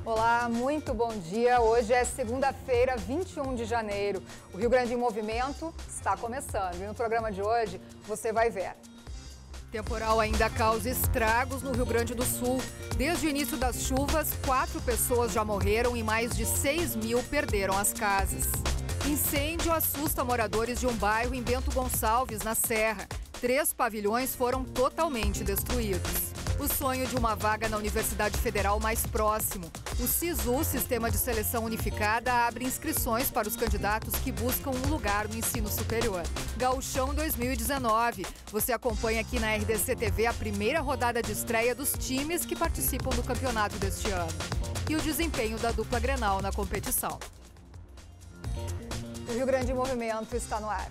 Olá, muito bom dia. Hoje é segunda-feira, 21 de janeiro. O Rio Grande em Movimento está começando e no programa de hoje você vai ver. Temporal ainda causa estragos no Rio Grande do Sul. Desde o início das chuvas, 4 pessoas já morreram e mais de 6 mil perderam as casas. Incêndio assusta moradores de um bairro em Bento Gonçalves, na Serra. 3 pavilhões foram totalmente destruídos. O sonho de uma vaga na Universidade Federal mais próximo. O SISU, Sistema de Seleção Unificada, abre inscrições para os candidatos que buscam um lugar no ensino superior. Gauchão 2019. Você acompanha aqui na RDC TV a primeira rodada de estreia dos times que participam do campeonato deste ano. E o desempenho da dupla Grenal na competição. O Rio Grande em Movimento está no ar.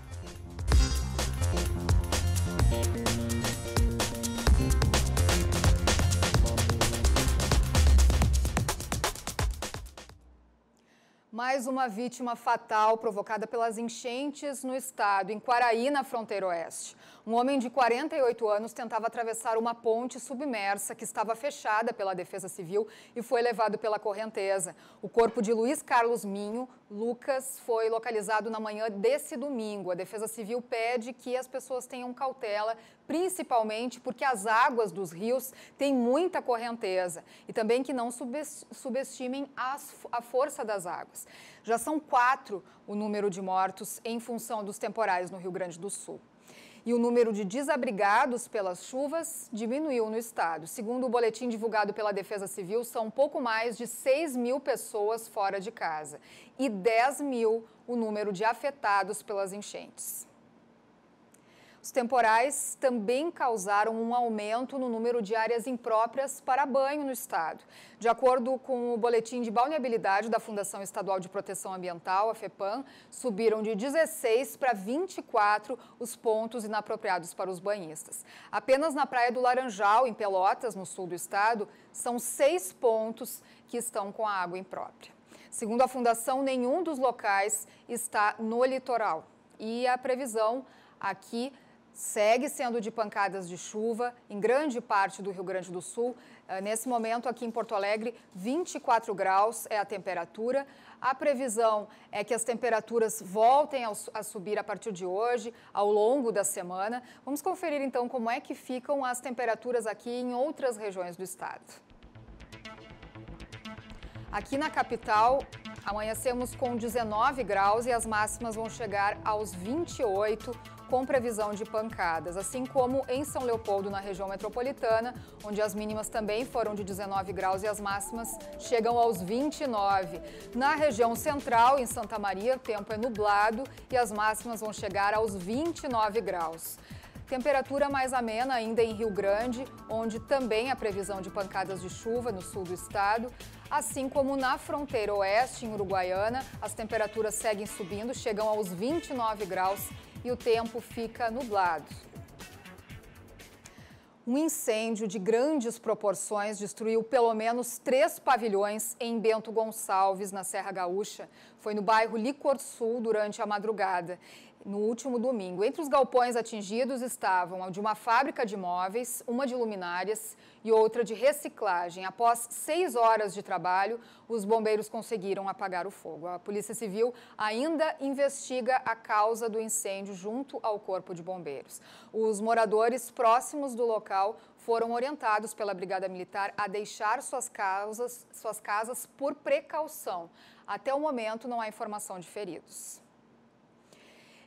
Mais uma vítima fatal provocada pelas enchentes no estado, em Quaraí, na fronteira oeste. Um homem de 48 anos tentava atravessar uma ponte submersa que estava fechada pela Defesa Civil e foi levado pela correnteza. O corpo de Luiz Carlos Minho, Lucas, foi localizado na manhã desse domingo. A Defesa Civil pede que as pessoas tenham cautela, principalmente porque as águas dos rios têm muita correnteza e também que não subestimem a força das águas. Já são 4 o número de mortos em função dos temporais no Rio Grande do Sul. E o número de desabrigados pelas chuvas diminuiu no estado. Segundo o boletim divulgado pela Defesa Civil, são pouco mais de 6 mil pessoas fora de casa e 10 mil o número de afetados pelas enchentes. Os temporais também causaram um aumento no número de áreas impróprias para banho no estado. De acordo com o boletim de balneabilidade da Fundação Estadual de Proteção Ambiental, a FEPAM, subiram de 16 para 24 os pontos inapropriados para os banhistas. Apenas na Praia do Laranjal, em Pelotas, no sul do estado, são 6 pontos que estão com a água imprópria. Segundo a Fundação, nenhum dos locais está no litoral. E a previsão aqui segue sendo de pancadas de chuva em grande parte do Rio Grande do Sul. Nesse momento, aqui em Porto Alegre, 24 graus é a temperatura. A previsão é que as temperaturas voltem a subir a partir de hoje, ao longo da semana. Vamos conferir, então, como é que ficam as temperaturas aqui em outras regiões do estado. Aqui na capital, amanhecemos com 19 graus e as máximas vão chegar aos 28, com previsão de pancadas, assim como em São Leopoldo, na região metropolitana, onde as mínimas também foram de 19 graus e as máximas chegam aos 29. Na região central, em Santa Maria, o tempo é nublado e as máximas vão chegar aos 29 graus. Temperatura mais amena ainda em Rio Grande, onde também há previsão de pancadas de chuva no sul do estado, assim como na fronteira oeste, em Uruguaiana, as temperaturas seguem subindo, chegam aos 29 graus e o tempo fica nublado. Um incêndio de grandes proporções destruiu pelo menos 3 pavilhões em Bento Gonçalves, na Serra Gaúcha. Foi no bairro Licor Sul durante a madrugada, no último domingo. Entre os galpões atingidos estavam a de uma fábrica de móveis, uma de luminárias e outra de reciclagem. Após 6 horas de trabalho, os bombeiros conseguiram apagar o fogo. A Polícia Civil ainda investiga a causa do incêndio junto ao Corpo de Bombeiros. Os moradores próximos do local foram orientados pela Brigada Militar a deixar suas casas por precaução. Até o momento, não há informação de feridos.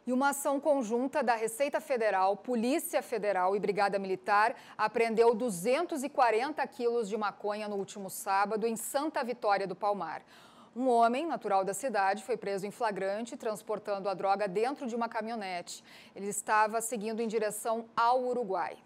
E uma ação conjunta da Receita Federal, Polícia Federal e Brigada Militar apreendeu 240 quilos de maconha no último sábado em Santa Vitória do Palmar. Um homem, natural da cidade, foi preso em flagrante transportando a droga dentro de uma caminhonete. Ele estava seguindo em direção ao Uruguai.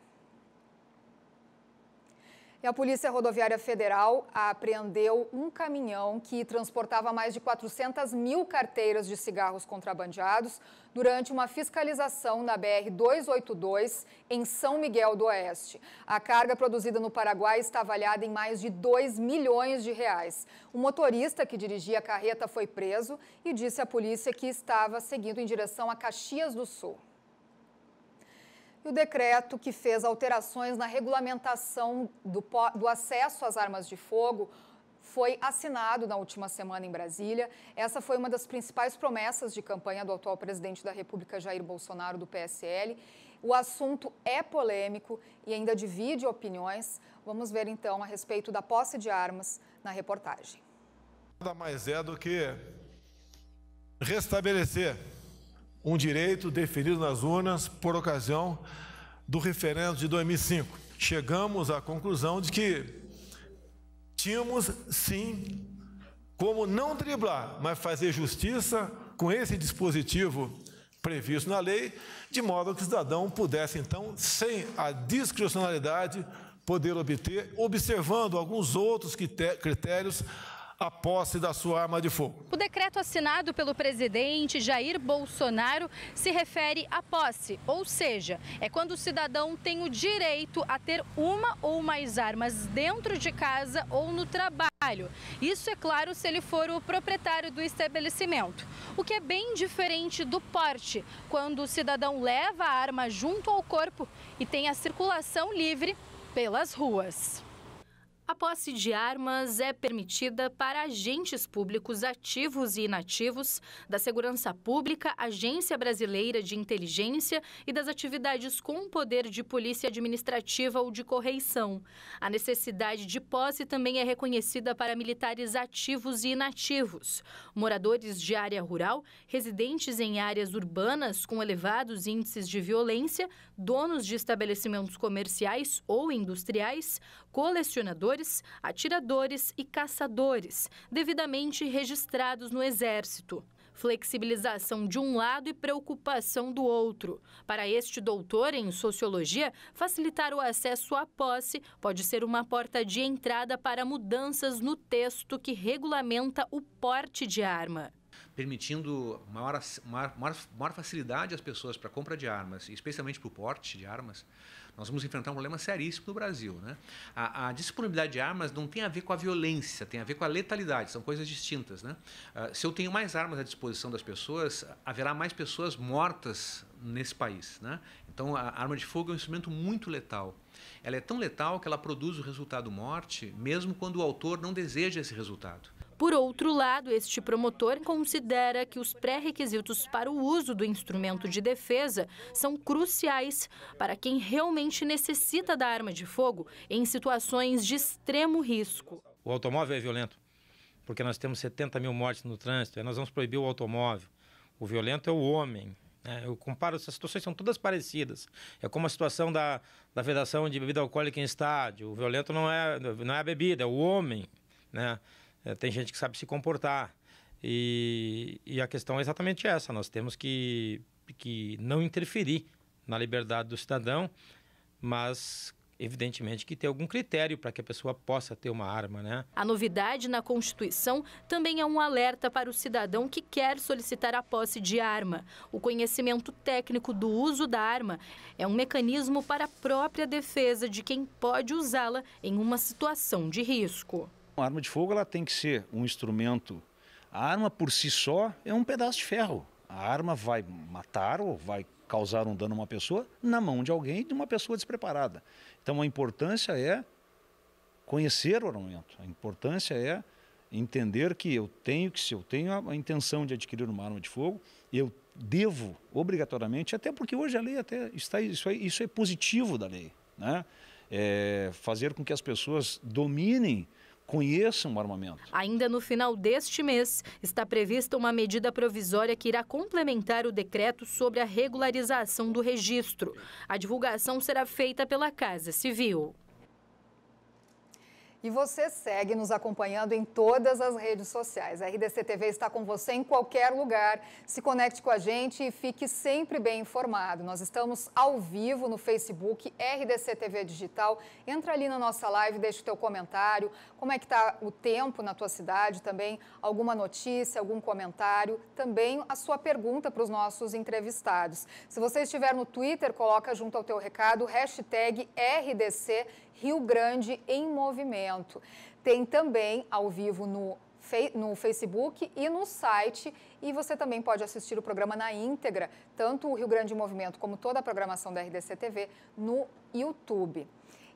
E a Polícia Rodoviária Federal apreendeu um caminhão que transportava mais de 400 mil carteiras de cigarros contrabandeados durante uma fiscalização na BR-282 em São Miguel do Oeste. A carga produzida no Paraguai está avaliada em mais de 2 milhões de reais. O motorista que dirigia a carreta foi preso e disse à polícia que estava seguindo em direção a Caxias do Sul. E o decreto que fez alterações na regulamentação do acesso às armas de fogo foi assinado na última semana em Brasília. Essa foi uma das principais promessas de campanha do atual presidente da República, Jair Bolsonaro, do PSL. O assunto é polêmico e ainda divide opiniões. Vamos ver, então, a respeito da posse de armas na reportagem. Nada mais é do que restabelecer um direito definido nas urnas por ocasião do referendo de 2005. Chegamos à conclusão de que tínhamos, sim, como não driblar, mas fazer justiça com esse dispositivo previsto na lei, de modo que o cidadão pudesse, então, sem a discricionalidade, poder obter, observando alguns outros critérios, a posse da sua arma de fogo. O decreto assinado pelo presidente Jair Bolsonaro se refere à posse, ou seja, é quando o cidadão tem o direito a ter uma ou mais armas dentro de casa ou no trabalho. Isso é claro se ele for o proprietário do estabelecimento. O que é bem diferente do porte, quando o cidadão leva a arma junto ao corpo e tem a circulação livre pelas ruas. A posse de armas é permitida para agentes públicos ativos e inativos, da Segurança Pública, Agência Brasileira de Inteligência e das atividades com poder de polícia administrativa ou de correição. A necessidade de posse também é reconhecida para militares ativos e inativos, moradores de área rural, residentes em áreas urbanas com elevados índices de violência, donos de estabelecimentos comerciais ou industriais, colecionadores, atiradores e caçadores, devidamente registrados no Exército. Flexibilização de um lado e preocupação do outro. Para este doutor em Sociologia, facilitar o acesso à posse pode ser uma porta de entrada para mudanças no texto que regulamenta o porte de arma. Permitindo maior facilidade às pessoas para a compra de armas, especialmente para o porte de armas, nós vamos enfrentar um problema seríssimo no Brasil, né? A disponibilidade de armas não tem a ver com a violência, tem a ver com a letalidade, são coisas distintas, né? Se eu tenho mais armas à disposição das pessoas, haverá mais pessoas mortas nesse país, né? Então, a arma de fogo é um instrumento muito letal. Ela é tão letal que ela produz o resultado morte, mesmo quando o autor não deseja esse resultado. Por outro lado, este promotor considera que os pré-requisitos para o uso do instrumento de defesa são cruciais para quem realmente necessita da arma de fogo em situações de extremo risco. O automóvel é violento, porque nós temos 70 mil mortes no trânsito, e nós vamos proibir o automóvel. O violento é o homem. Eu comparo, essas situações são todas parecidas. É como a situação da vedação de bebida alcoólica em estádio. O violento não é a bebida, é o homem, né? Tem gente que sabe se comportar e a questão é exatamente essa. Nós temos que não interferir na liberdade do cidadão, mas evidentemente que ter algum critério para que a pessoa possa ter uma arma, né? A novidade na Constituição também é um alerta para o cidadão que quer solicitar a posse de arma. O conhecimento técnico do uso da arma é um mecanismo para a própria defesa de quem pode usá-la em uma situação de risco. A arma de fogo ela tem que ser um instrumento. A arma por si só é um pedaço de ferro. A arma vai matar ou vai causar um dano a uma pessoa na mão de alguém, de uma pessoa despreparada. Então a importância é conhecer o armamento. A importância é entender que se eu tenho a intenção de adquirir uma arma de fogo, eu devo obrigatoriamente, até porque hoje a lei até está isso é positivo da lei, né? Fazer com que as pessoas dominem, conheçam o armamento. Ainda no final deste mês, está prevista uma medida provisória que irá complementar o decreto sobre a regularização do registro. A divulgação será feita pela Casa Civil. E você segue nos acompanhando em todas as redes sociais. A RDC TV está com você em qualquer lugar. Se conecte com a gente e fique sempre bem informado. Nós estamos ao vivo no Facebook RDC TV Digital. Entra ali na nossa live, deixa o teu comentário. Como é que está o tempo na tua cidade também? Alguma notícia, algum comentário? Também a sua pergunta para os nossos entrevistados. Se você estiver no Twitter, coloca junto ao teu recado hashtag RDC Rio Grande em Movimento. Tem também ao vivo no Facebook e no site, e você também pode assistir o programa na íntegra, tanto o Rio Grande em Movimento como toda a programação da RDC TV no YouTube.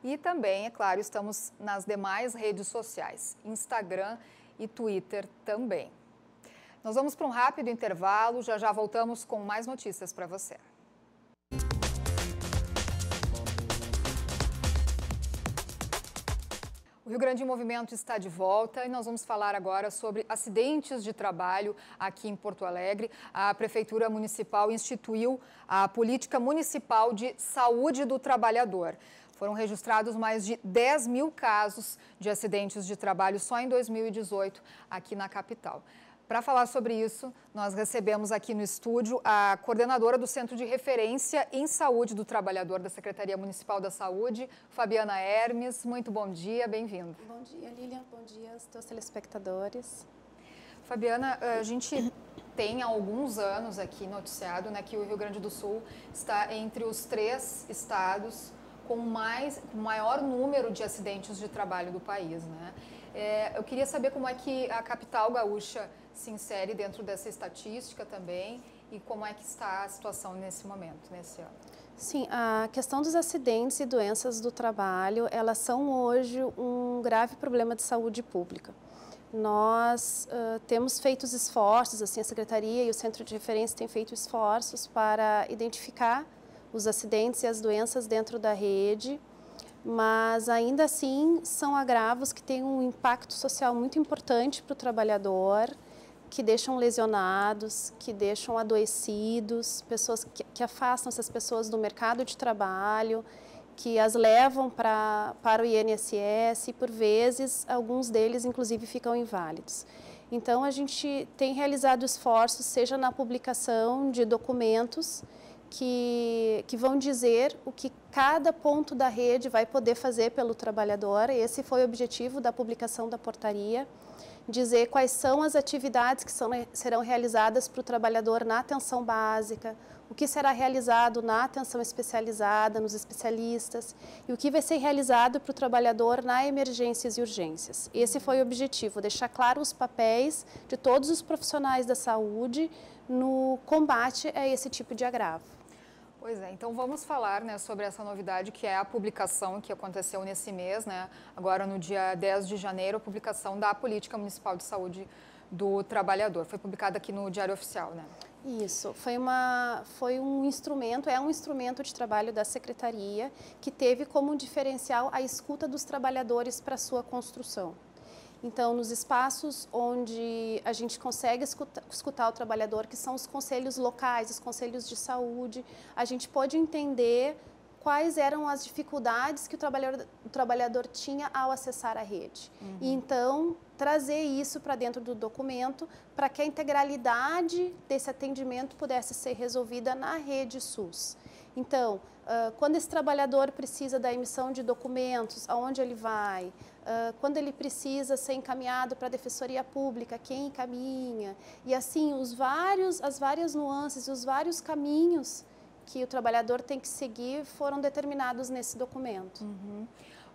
E também, é claro, estamos nas demais redes sociais, Instagram e Twitter também. Nós vamos para um rápido intervalo, já voltamos com mais notícias para você. O Rio Grande em Movimento está de volta e nós vamos falar agora sobre acidentes de trabalho aqui em Porto Alegre. A Prefeitura Municipal instituiu a Política Municipal de Saúde do Trabalhador. Foram registrados mais de 10 mil casos de acidentes de trabalho só em 2018 aqui na capital. Para falar sobre isso, nós recebemos aqui no estúdio a coordenadora do Centro de Referência em Saúde do Trabalhador da Secretaria Municipal da Saúde, Fabiana Hermes. Muito bom dia, bem-vinda. Bom dia, Lilian. Bom dia aos teus telespectadores. Fabiana, a gente tem há alguns anos aqui noticiado, né, que o Rio Grande do Sul está entre os 3 estados com maior número de acidentes de trabalho do país, né? Eu queria saber como é que a capital gaúcha se insere dentro dessa estatística também e como é que está a situação nesse momento, nesse ano. Sim, a questão dos acidentes e doenças do trabalho, elas são hoje um grave problema de saúde pública. Nós temos feito esforços, assim, a Secretaria e o Centro de Referência têm feito esforços para identificar os acidentes e as doenças dentro da rede, mas ainda assim são agravos que têm um impacto social muito importante para o trabalhador, que deixam lesionados, que deixam adoecidos, pessoas que afastam essas pessoas do mercado de trabalho, que as levam para o INSS e, por vezes, alguns deles, inclusive, ficam inválidos. Então, a gente tem realizado esforços, seja na publicação de documentos que vão dizer o que cada ponto da rede vai poder fazer pelo trabalhador. Esse foi o objetivo da publicação da portaria, dizer quais são as atividades que serão realizadas para o trabalhador na atenção básica, o que será realizado na atenção especializada, nos especialistas, e o que vai ser realizado para o trabalhador na emergências e urgências. Esse foi o objetivo, deixar claro os papéis de todos os profissionais da saúde no combate a esse tipo de agravo. Pois é, então vamos falar, né, sobre essa novidade que é a publicação que aconteceu nesse mês, né, agora no dia 10 de janeiro, a publicação da Política Municipal de Saúde do Trabalhador. Foi publicada aqui no Diário Oficial, né? Isso, foi um instrumento, é um instrumento de trabalho da Secretaria que teve como diferencial a escuta dos trabalhadores para sua construção. Então, nos espaços onde a gente consegue escutar o trabalhador, que são os conselhos locais, os conselhos de saúde, a gente pode entender quais eram as dificuldades que o trabalhador tinha ao acessar a rede. Uhum. E, então, trazer isso para dentro do documento para que a integralidade desse atendimento pudesse ser resolvida na rede SUS. Então, quando esse trabalhador precisa da emissão de documentos, aonde ele vai, quando ele precisa ser encaminhado para a Defensoria Pública, quem encaminha, e assim as várias nuances e os vários caminhos que o trabalhador tem que seguir foram determinados nesse documento. Uhum.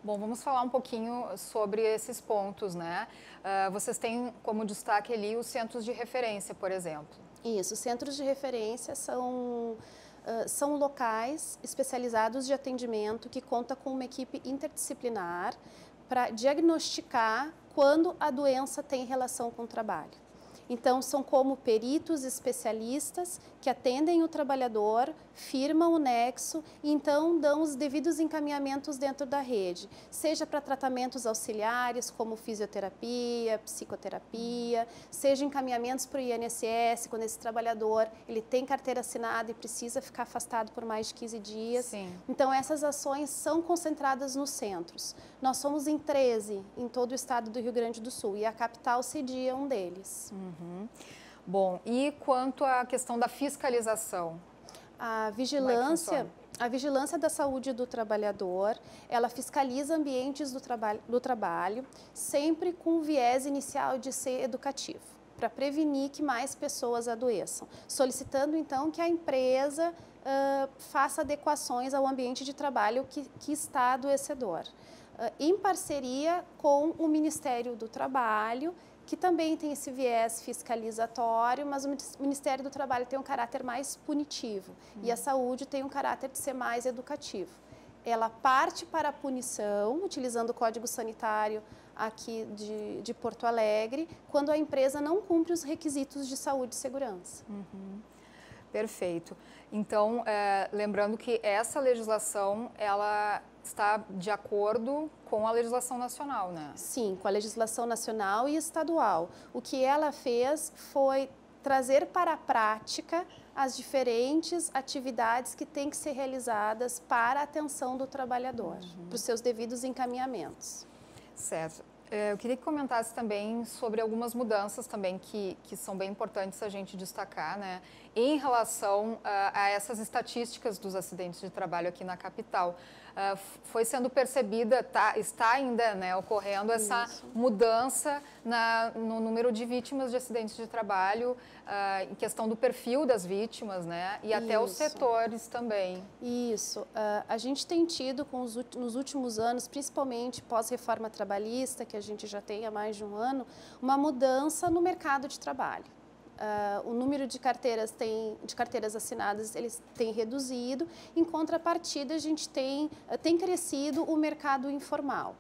Bom, vamos falar um pouquinho sobre esses pontos, né? Vocês têm como destaque ali os centros de referência, por exemplo. Isso, os centros de referência são locais especializados de atendimento que conta com uma equipe interdisciplinar para diagnosticar quando a doença tem relação com o trabalho. Então, são como peritos especialistas que atendem o trabalhador, firmam o nexo e então dão os devidos encaminhamentos dentro da rede, seja para tratamentos auxiliares como fisioterapia, psicoterapia, seja encaminhamentos para o INSS, quando esse trabalhador ele tem carteira assinada e precisa ficar afastado por mais de 15 dias. Sim. Então, essas ações são concentradas nos centros. Nós somos em 13 em todo o estado do Rio Grande do Sul e a capital cedia um deles. Uhum. Bom, e quanto à questão da fiscalização? A vigilância da saúde do trabalhador, ela fiscaliza ambientes do trabalho, sempre com o viés inicial de ser educativo, para prevenir que mais pessoas adoeçam, solicitando então que a empresa faça adequações ao ambiente de trabalho que está adoecedor, em parceria com o Ministério do Trabalho, que também tem esse viés fiscalizatório, mas o Ministério do Trabalho tem um caráter mais punitivo e a saúde tem um caráter de ser mais educativo. ela parte para a punição, utilizando o Código Sanitário aqui de Porto Alegre, quando a empresa não cumpre os requisitos de saúde e segurança. Perfeito. Então, lembrando que essa legislação, ela está de acordo com a legislação nacional, né? Sim, com a legislação nacional e estadual. O que ela fez foi trazer para a prática as diferentes atividades que têm que ser realizadas para a atenção do trabalhador, para os seus devidos encaminhamentos. Certo. Eu queria que comentasse também sobre algumas mudanças também que são bem importantes a gente destacar, né? Em relação a essas estatísticas dos acidentes de trabalho aqui na capital. Foi sendo percebida, está ainda, né, ocorrendo essa mudança no número de vítimas de acidentes de trabalho, em questão do perfil das vítimas, né, e até os setores também. Isso. A gente tem tido nos últimos anos, principalmente pós-reforma trabalhista, que a gente já tem há mais de um ano, uma mudança no mercado de trabalho. O número de carteiras assinadas eles tem reduzido, em contrapartida a gente tem crescido o mercado informal.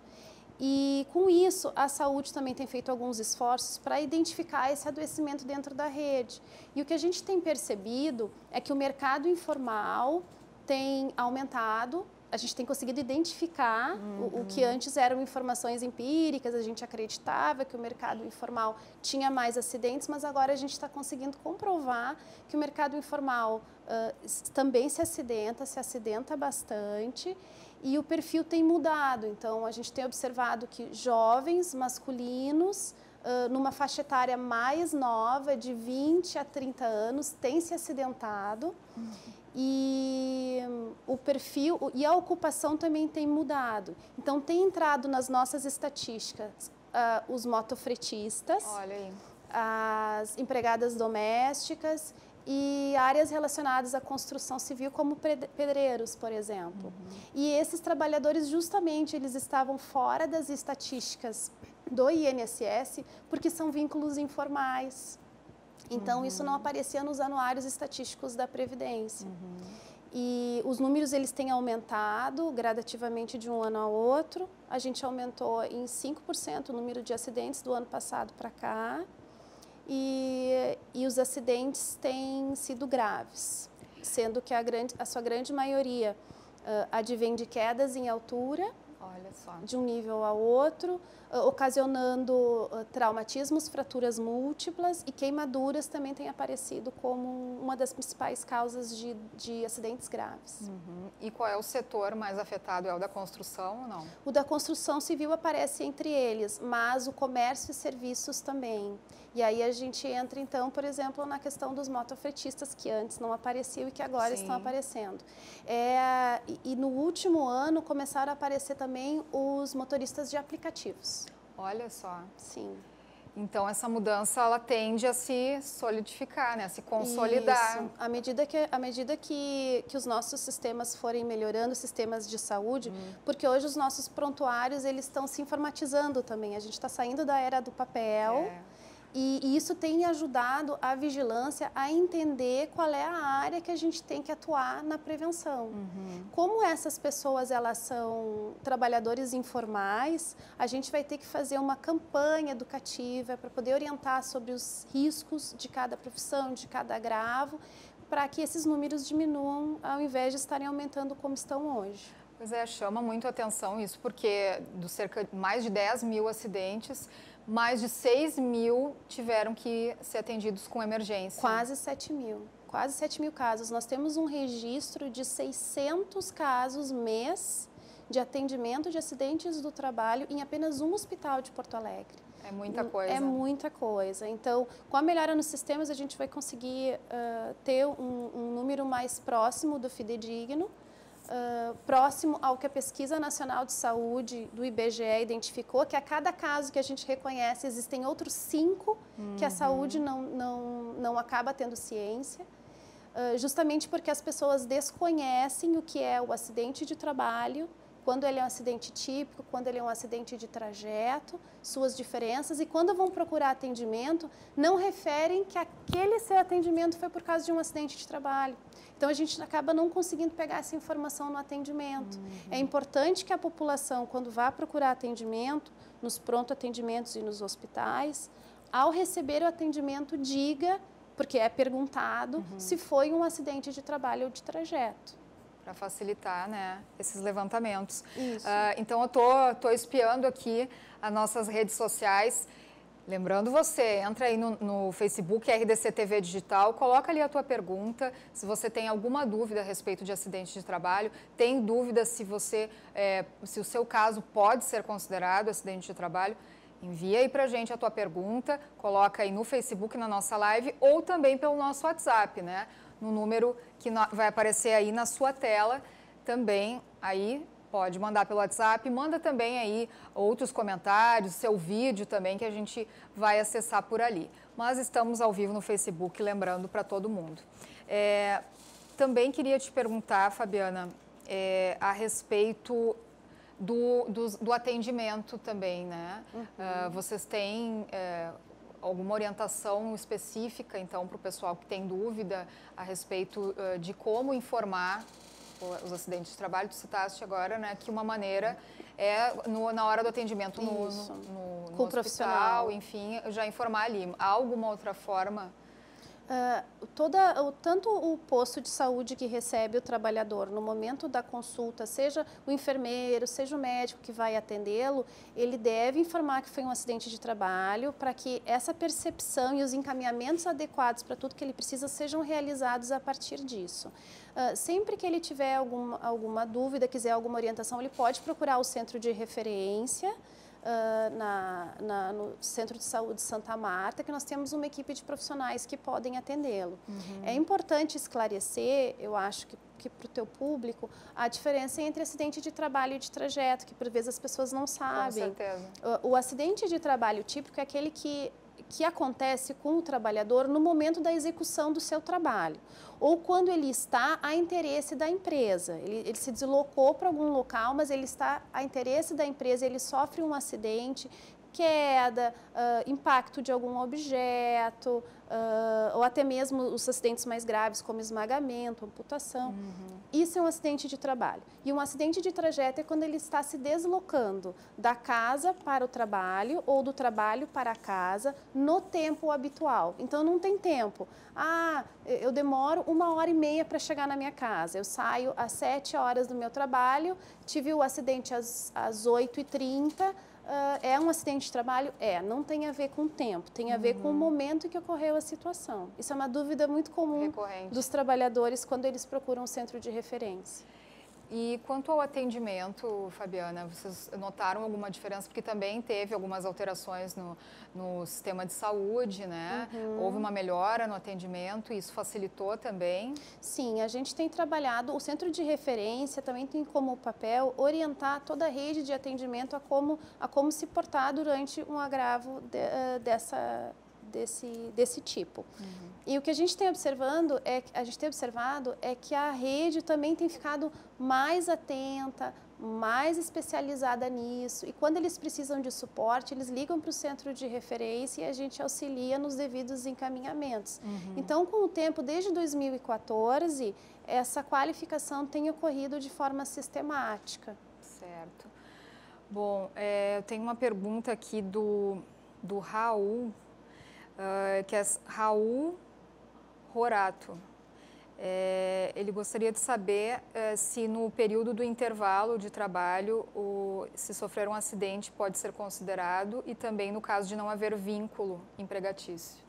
E com isso a saúde também tem feito alguns esforços para identificar esse adoecimento dentro da rede. E o que a gente tem percebido é que o mercado informal tem aumentado. A gente tem conseguido identificar o que antes eram informações empíricas, a gente acreditava que o mercado informal tinha mais acidentes, mas agora a gente está conseguindo comprovar que o mercado informal também se acidenta bastante e o perfil tem mudado. Então, a gente tem observado que jovens masculinos, numa faixa etária mais nova, de 20 a 30 anos, têm se acidentado. E o perfil e a ocupação também tem mudado. Então, tem entrado nas nossas estatísticas os motofretistas, as empregadas domésticas e áreas relacionadas à construção civil, como pedreiros, por exemplo. E esses trabalhadores, justamente, eles estavam fora das estatísticas do INSS porque são vínculos informais. Então, isso não aparecia nos anuários estatísticos da Previdência. E os números eles têm aumentado gradativamente de um ano ao outro. A gente aumentou em 5% o número de acidentes do ano passado para cá. E os acidentes têm sido graves, sendo que a sua grande maioria advém de quedas em altura, de um nível ao outro, ocasionando traumatismos, fraturas múltiplas e queimaduras também têm aparecido como uma das principais causas de acidentes graves. E qual é o setor mais afetado? É o da construção ou não? O da construção civil aparece entre eles, mas o comércio e serviços também. E aí a gente entra, então, por exemplo, na questão dos motofretistas, que antes não apareciam e que agora estão aparecendo. E no último ano começaram a aparecer também os motoristas de aplicativos. Olha só. Sim. Então, essa mudança, ela tende a se solidificar, né? A se consolidar. Isso. À medida que os nossos sistemas forem melhorando, sistemas de saúde, porque hoje os nossos prontuários, eles estão se informatizando também. A gente está saindo da era do papel. E isso tem ajudado a vigilância a entender qual é a área que a gente tem que atuar na prevenção. Como essas pessoas elas são trabalhadores informais, a gente vai ter que fazer uma campanha educativa para poder orientar sobre os riscos de cada profissão, de cada agravo, para que esses números diminuam ao invés de estarem aumentando como estão hoje. Pois é, chama muito a atenção isso, porque cerca de mais de 10 mil acidentes, mais de 6 mil tiveram que ser atendidos com emergência. Quase 7 mil casos. Nós temos um registro de 600 casos mês de atendimento de acidentes do trabalho em apenas um hospital de Porto Alegre. É muita coisa. É muita coisa. Então, com a melhora nos sistemas, a gente vai conseguir ter um número mais próximo do fidedigno, próximo ao que a Pesquisa Nacional de Saúde do IBGE identificou, que a cada caso que a gente reconhece, existem outros 5 que a saúde não acaba tendo ciência, justamente porque as pessoas desconhecem o que é o acidente de trabalho quando ele é um acidente típico, quando ele é um acidente de trajeto, suas diferenças, e quando vão procurar atendimento, não referem que aquele seu atendimento foi por causa de um acidente de trabalho. Então, a gente acaba não conseguindo pegar essa informação no atendimento. É importante que a população, quando vá procurar atendimento, nos pronto atendimentos e nos hospitais, ao receber o atendimento, diga, porque é perguntado, se foi um acidente de trabalho ou de trajeto. Para facilitar, né, esses levantamentos. Isso. Então, eu tô espiando aqui as nossas redes sociais. Lembrando você, entra aí no Facebook, RDC TV Digital, coloca ali a tua pergunta, se você tem alguma dúvida a respeito de acidente de trabalho, tem dúvida se o seu caso pode ser considerado acidente de trabalho, envia aí pra gente a tua pergunta, coloca aí no Facebook, na nossa live, ou também pelo nosso WhatsApp, né? No número que vai aparecer aí na sua tela, também aí pode mandar pelo WhatsApp, manda também aí outros comentários, seu vídeo também, que a gente vai acessar por ali. Mas estamos ao vivo no Facebook, lembrando para todo mundo. Também queria te perguntar, Fabiana, a respeito do atendimento também, né? Vocês têm alguma orientação específica, então, para o pessoal que tem dúvida a respeito de como informar os acidentes de trabalho? Tu citaste agora, né, que uma maneira na hora do atendimento no hospital, enfim, já informar ali. Há alguma outra forma? Tanto o posto de saúde que recebe o trabalhador no momento da consulta, seja o enfermeiro, seja o médico que vai atendê-lo, ele deve informar que foi um acidente de trabalho para que essa percepção e os encaminhamentos adequados para tudo que ele precisa sejam realizados a partir disso. Sempre que ele tiver alguma dúvida, quiser alguma orientação, ele pode procurar o centro de referência, no Centro de Saúde Santa Marta, que nós temos uma equipe de profissionais que podem atendê-lo. É importante esclarecer, eu acho que para o teu público, a diferença entre acidente de trabalho e de trajeto, que por vezes as pessoas não sabem. Com certeza. O acidente de trabalho típico é aquele que acontece com o trabalhador no momento da execução do seu trabalho, ou quando ele está a interesse da empresa. Ele se deslocou para algum local, mas ele está a interesse da empresa, ele sofre um acidente, queda, impacto de algum objeto, ou até mesmo os acidentes mais graves, como esmagamento, amputação. Isso é um acidente de trabalho. E um acidente de trajeto é quando ele está se deslocando da casa para o trabalho ou do trabalho para a casa no tempo habitual. Então, não tem tempo. Eu demoro 1h30 para chegar na minha casa. Eu saio às 7 horas do meu trabalho, tive o acidente às 8h30, é um acidente de trabalho? Não tem a ver com o tempo, tem a ver com o momento em que ocorreu a situação. Isso é uma dúvida muito comum recorrente dos trabalhadores quando eles procuram um centro de referência. E quanto ao atendimento, Fabiana, vocês notaram alguma diferença? Porque também teve algumas alterações no sistema de saúde, né? Houve uma melhora no atendimento, e isso facilitou também? Sim, a gente tem trabalhado, o centro de referência também tem como papel orientar toda a rede de atendimento a como se portar durante um agravo desse tipo. E o que a gente tem observado é que a rede também tem ficado mais atenta, mais especializada nisso, e quando eles precisam de suporte, eles ligam para o centro de referência e a gente auxilia nos devidos encaminhamentos. Então, com o tempo, desde 2014, essa qualificação tem ocorrido de forma sistemática. Certo. Bom, eu tenho uma pergunta aqui do Raul, que é Raul Rorato. Ele gostaria de saber se no período do intervalo de trabalho, se sofrer um acidente pode ser considerado, e também no caso de não haver vínculo empregatício.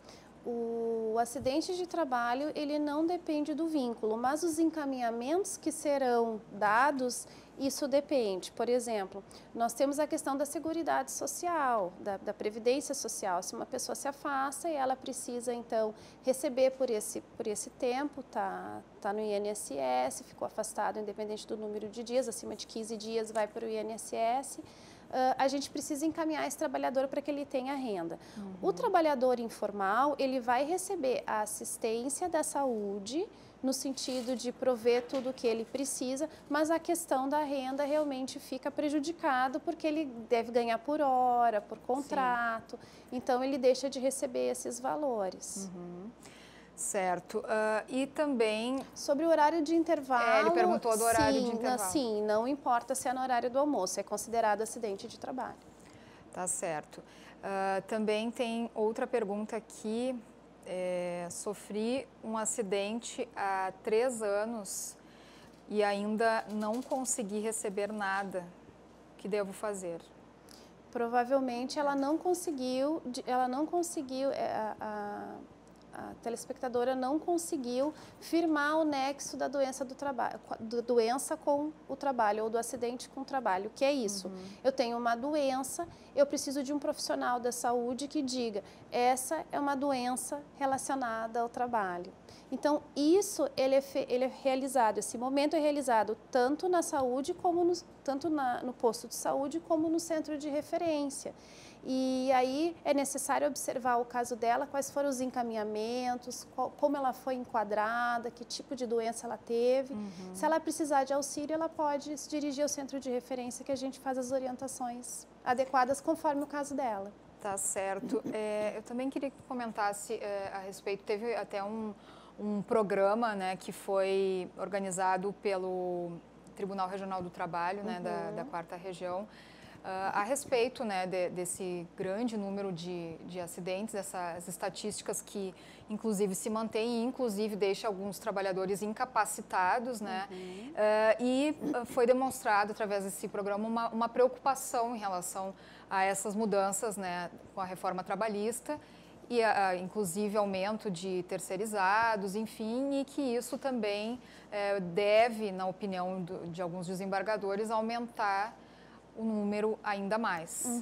O acidente de trabalho, ele não depende do vínculo, mas os encaminhamentos que serão dados, isso depende. Por exemplo, nós temos a questão da Seguridade Social, da Previdência Social. Se uma pessoa se afasta e ela precisa, então, receber por esse tempo, tá no INSS, ficou afastado independente do número de dias, acima de 15 dias vai para o INSS. a gente precisa encaminhar esse trabalhador para que ele tenha renda. O trabalhador informal, ele vai receber a assistência da saúde, no sentido de prover tudo o que ele precisa, mas a questão da renda realmente fica prejudicado porque ele deve ganhar por hora, por contrato, então ele deixa de receber esses valores. Certo. E também... Sobre o horário de intervalo... ele perguntou do horário de intervalo. Sim, não importa se é no horário do almoço, é considerado acidente de trabalho. Tá certo. Também tem outra pergunta aqui. Sofri um acidente há 3 anos e ainda não consegui receber nada. O que devo fazer? Provavelmente ela não conseguiu, a telespectadora não conseguiu firmar o nexo da doença do trabalho, doença com o trabalho ou do acidente com o trabalho. O que é isso? Eu tenho uma doença, eu preciso de um profissional da saúde que diga, essa é uma doença relacionada ao trabalho. Então, isso ele é realizado, esse momento é realizado tanto na saúde, como no posto de saúde, como no centro de referência. E aí é necessário observar o caso dela, quais foram os encaminhamentos, como ela foi enquadrada, que tipo de doença ela teve. Se ela precisar de auxílio, ela pode se dirigir ao centro de referência, que a gente faz as orientações adequadas conforme o caso dela. Tá certo. Eu também queria que comentasse a respeito, teve até um programa, né, que foi organizado pelo Tribunal Regional do Trabalho, né, da 4ª Região, a respeito, né, desse grande número de acidentes, dessas estatísticas que, inclusive, se mantêm e, inclusive, deixa alguns trabalhadores incapacitados, né? E foi demonstrado, através desse programa, uma preocupação em relação a essas mudanças, né, com a reforma trabalhista e, inclusive, aumento de terceirizados, enfim, e que isso também deve, na opinião de alguns desembargadores, aumentar o número ainda mais.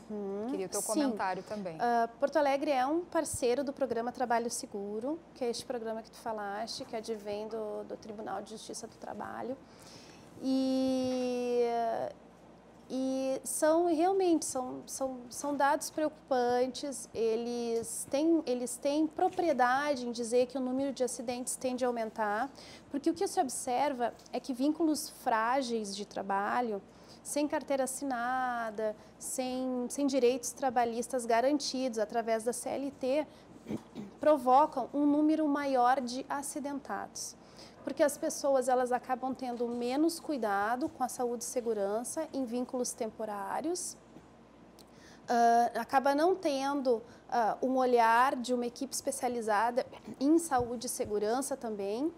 Queria o teu comentário também. Porto Alegre é um parceiro do programa Trabalho Seguro, que é este programa que tu falaste, que advém do Tribunal de Justiça do Trabalho. E realmente são dados preocupantes, eles têm propriedade em dizer que o número de acidentes tende a aumentar, porque o que se observa é que vínculos frágeis de trabalho, sem carteira assinada, sem direitos trabalhistas garantidos através da CLT, provocam um número maior de acidentados. Porque as pessoas elas acabam tendo menos cuidado com a saúde e segurança em vínculos temporários, acaba não tendo um olhar de uma equipe especializada em saúde e segurança também,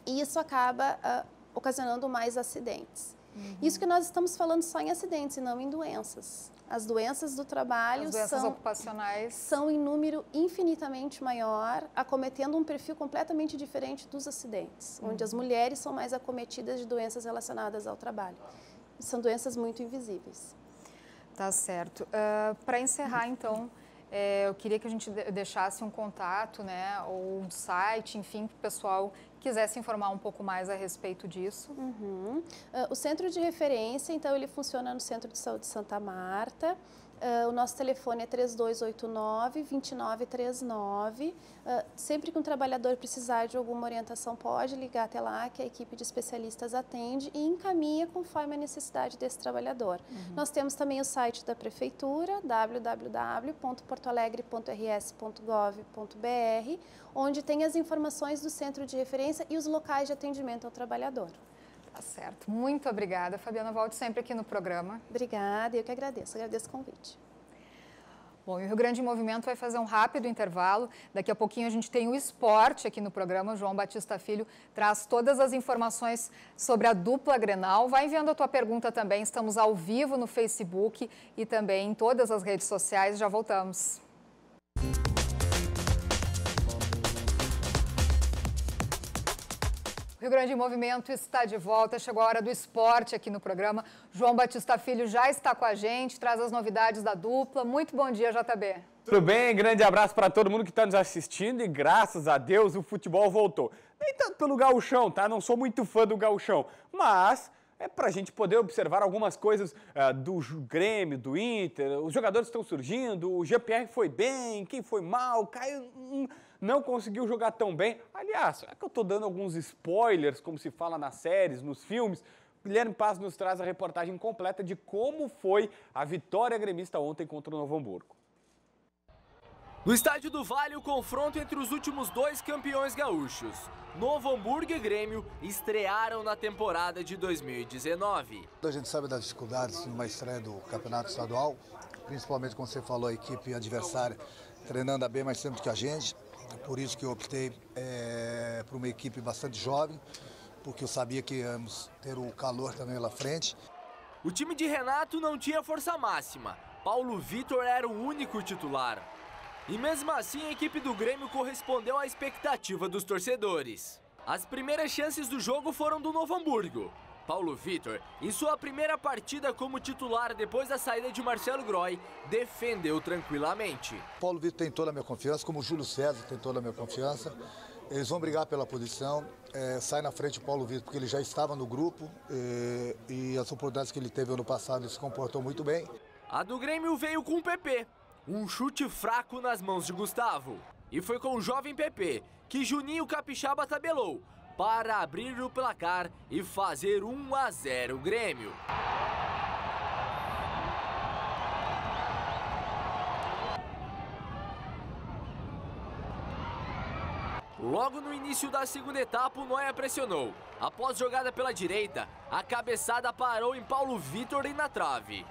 e isso acaba ocasionando mais acidentes. Isso que nós estamos falando só em acidentes e não em doenças. As doenças do trabalho ocupacionais são em número infinitamente maior, acometendo um perfil completamente diferente dos acidentes, onde as mulheres são mais acometidas de doenças relacionadas ao trabalho. São doenças muito invisíveis. Tá certo. Para encerrar, então, eu queria que a gente deixasse um contato, né, ou um site, enfim, para o pessoal quiser se informar um pouco mais a respeito disso. O centro de referência, então, ele funciona no Centro de Saúde Santa Marta. O nosso telefone é 3289-2939. Sempre que um trabalhador precisar de alguma orientação, pode ligar até lá, que a equipe de especialistas atende e encaminha conforme a necessidade desse trabalhador. Nós temos também o site da Prefeitura, www.portoalegre.rs.gov.br, onde tem as informações do centro de referência e os locais de atendimento ao trabalhador. Tá certo. Muito obrigada, Fabiana. Volte sempre aqui no programa. Obrigada, eu que agradeço o convite. Bom, e o Rio Grande em Movimento vai fazer um rápido intervalo. Daqui a pouquinho a gente tem o esporte aqui no programa. O João Batista Filho traz todas as informações sobre a dupla Grenal. Vai enviando a tua pergunta também. Estamos ao vivo no Facebook e também em todas as redes sociais. Já voltamos. O Rio Grande em Movimento está de volta, chegou a hora do esporte aqui no programa. João Batista Filho já está com a gente, traz as novidades da dupla. Muito bom dia, JB. Tudo bem? Grande abraço para todo mundo que está nos assistindo e graças a Deus o futebol voltou. Nem tanto pelo gauchão, tá? Não sou muito fã do gauchão, mas para a gente poder observar algumas coisas do Grêmio, do Inter. Os jogadores estão surgindo, o Jean-Pierre foi bem, quem foi mal, o Caio não conseguiu jogar tão bem. Aliás, é que eu estou dando alguns spoilers, como se fala nas séries, nos filmes. Guilherme Paz nos traz a reportagem completa de como foi a vitória gremista ontem contra o Novo Hamburgo. No Estádio do Vale, o confronto entre os últimos 2 campeões gaúchos. Novo Hamburgo e Grêmio estrearam na temporada de 2019. A gente sabe das dificuldades numa estreia do campeonato estadual, principalmente como você falou, a equipe adversária treinando há bem mais tempo que a gente. Por isso que eu optei por uma equipe bastante jovem, porque eu sabia que íamos ter o calor também lá frente. O time de Renato não tinha força máxima. Paulo Vitor era o único titular. E mesmo assim, a equipe do Grêmio correspondeu à expectativa dos torcedores. As primeiras chances do jogo foram do Novo Hamburgo. Paulo Vitor, em sua primeira partida como titular depois da saída de Marcelo Groy, defendeu tranquilamente. Paulo Vitor tem toda a minha confiança, como o Júlio César tem toda a minha confiança. Eles vão brigar pela posição, sai na frente o Paulo Vitor, porque ele já estava no grupo e as oportunidades que ele teve ano passado, ele se comportou muito bem. A do Grêmio veio com o PP, um chute fraco nas mãos de Gustavo. E foi com o jovem PP que Juninho Capixaba tabelou para abrir o placar e fazer 1-0 Grêmio. Logo no início da segunda etapa, o Noia pressionou. Após jogada pela direita, a cabeçada parou em Paulo Vitor e na trave.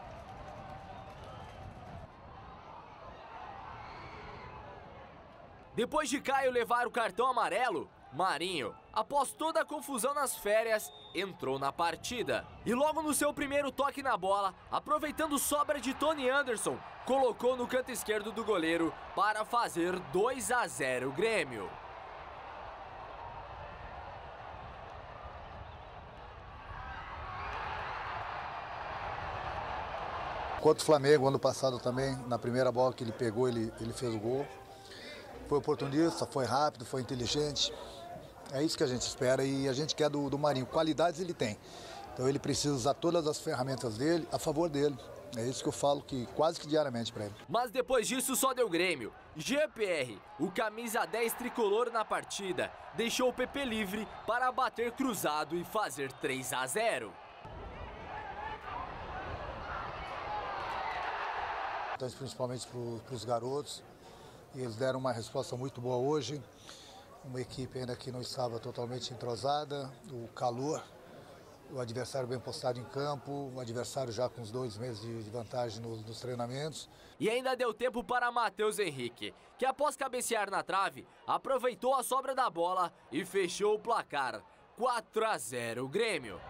Depois de Caio levar o cartão amarelo, Marinho, após toda a confusão nas férias, entrou na partida. E logo no seu primeiro toque na bola, aproveitando sobra de Tony Anderson, colocou no canto esquerdo do goleiro para fazer 2-0 Grêmio. Contra o Flamengo, ano passado também, na primeira bola que ele pegou, ele fez o gol. Foi oportunista, foi rápido, foi inteligente. É isso que a gente espera e a gente quer do Marinho. Qualidades ele tem. Então ele precisa usar todas as ferramentas dele a favor dele. É isso que eu falo quase que diariamente para ele. Mas depois disso só deu Grêmio. Jean-Pierre, o camisa 10 tricolor na partida, deixou o PP livre para bater cruzado e fazer 3-0. Então, principalmente para os garotos. E eles deram uma resposta muito boa hoje. Uma equipe ainda que não estava totalmente entrosada, o calor, o adversário bem postado em campo, o adversário já com os 2 meses de vantagem nos treinamentos. E ainda deu tempo para Matheus Henrique, que após cabecear na trave, aproveitou a sobra da bola e fechou o placar. 4-0 Grêmio.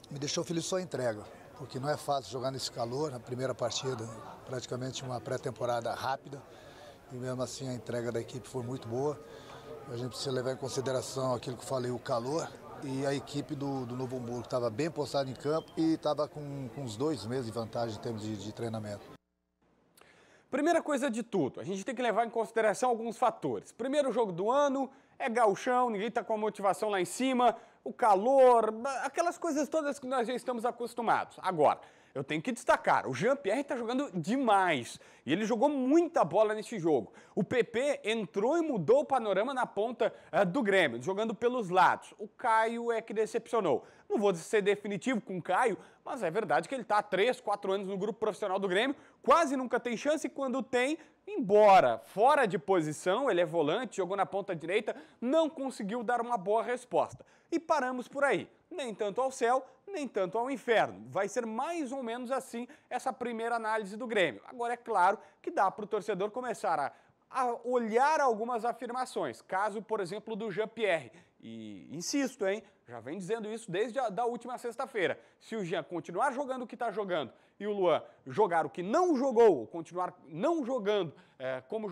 Me deixou feliz só a entrega, porque não é fácil jogar nesse calor. Na primeira partida, praticamente uma pré-temporada rápida, e mesmo assim a entrega da equipe foi muito boa. A gente precisa levar em consideração aquilo que eu falei, o calor, e a equipe do Novo Hamburgo estava bem postada em campo e estava com uns 2 meses de vantagem em termos de treinamento. Primeira coisa de tudo, a gente tem que levar em consideração alguns fatores. Primeiro jogo do ano, é gauchão, ninguém está com a motivação lá em cima, o calor, aquelas coisas todas que nós já estamos acostumados. Agora, eu tenho que destacar, o Jean-Pierre está jogando demais e ele jogou muita bola nesse jogo. O PP entrou e mudou o panorama na ponta do Grêmio, jogando pelos lados. O Caio é que decepcionou. Não vou ser definitivo com o Caio, mas é verdade que ele está há 3, 4 anos no grupo profissional do Grêmio, quase nunca tem chance e quando tem, embora fora de posição, ele é volante, jogou na ponta direita, não conseguiu dar uma boa resposta. E paramos por aí. Nem tanto ao céu, nem tanto ao inferno. Vai ser mais ou menos assim essa primeira análise do Grêmio. Agora, é claro que dá para o torcedor começar a olhar algumas afirmações. Caso, por exemplo, do Jean-Pierre. E insisto, hein? Já vem dizendo isso desde a última sexta-feira. Se o Jean continuar jogando o que está jogando e o Luan jogar o que não jogou, continuar não jogando como